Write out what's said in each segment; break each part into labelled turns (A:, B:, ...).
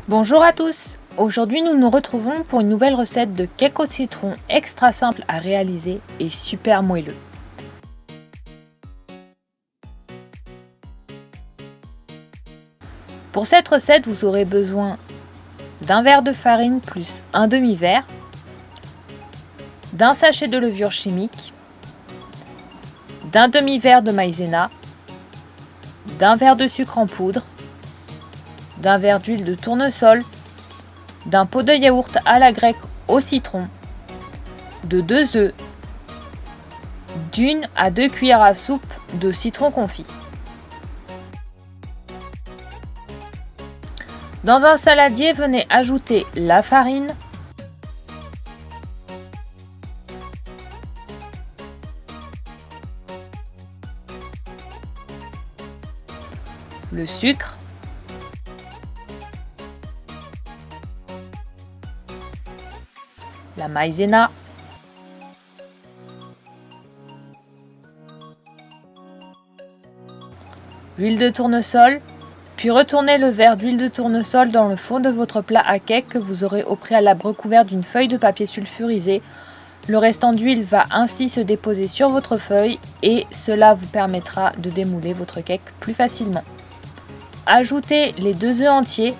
A: Bonjour à tous! Aujourd'hui nous nous retrouvons pour une nouvelle recette de cake au citron extra simple à réaliser et super moelleux. Pour cette recette vous aurez besoin d'un verre de farine plus un demi-verre, d'un sachet de levure chimique, d'un demi-verre de maïzena, d'un verre de sucre en poudre, d'un verre d'huile de tournesol, d'un pot de yaourt à la grecque au citron, de 2 œufs, d'1 à 2 cuillères à soupe de citron confit. Dans un saladier, venez ajouter la farine, le sucre, la maïzena, l'huile de tournesol, puis retournez le verre d'huile de tournesol dans le fond de votre plat à cake que vous aurez au préalable recouvert d'une feuille de papier sulfurisé. Le restant d'huile va ainsi se déposer sur votre feuille et cela vous permettra de démouler votre cake plus facilement. Ajoutez les 2 œufs entiers,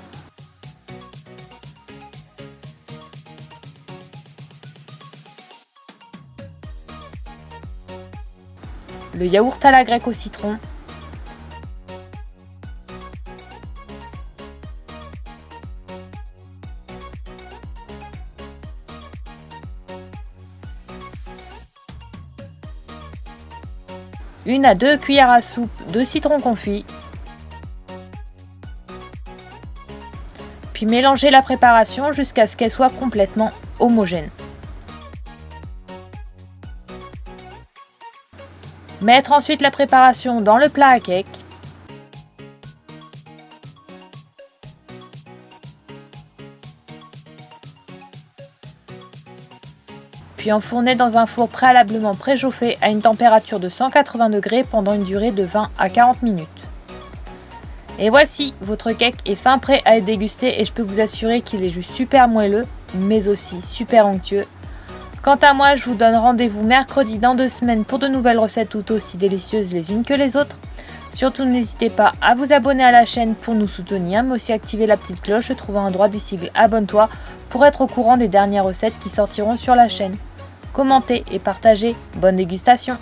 A: le yaourt à la grecque au citron, une à 2 cuillères à soupe de citron confit, puis mélangez la préparation jusqu'à ce qu'elle soit complètement homogène. Mettre ensuite la préparation dans le plat à cake. Puis enfourner dans un four préalablement préchauffé à une température de 180 degrés pendant une durée de 20 à 40 minutes. Et voici, votre cake est fin prêt à être dégusté et je peux vous assurer qu'il est juste super moelleux, mais aussi super onctueux. Quant à moi, je vous donne rendez-vous mercredi dans 2 semaines pour de nouvelles recettes tout aussi délicieuses les unes que les autres. Surtout n'hésitez pas à vous abonner à la chaîne pour nous soutenir, mais aussi activer la petite cloche trouvant à droite du sigle abonne-toi pour être au courant des dernières recettes qui sortiront sur la chaîne. Commentez et partagez, bonne dégustation!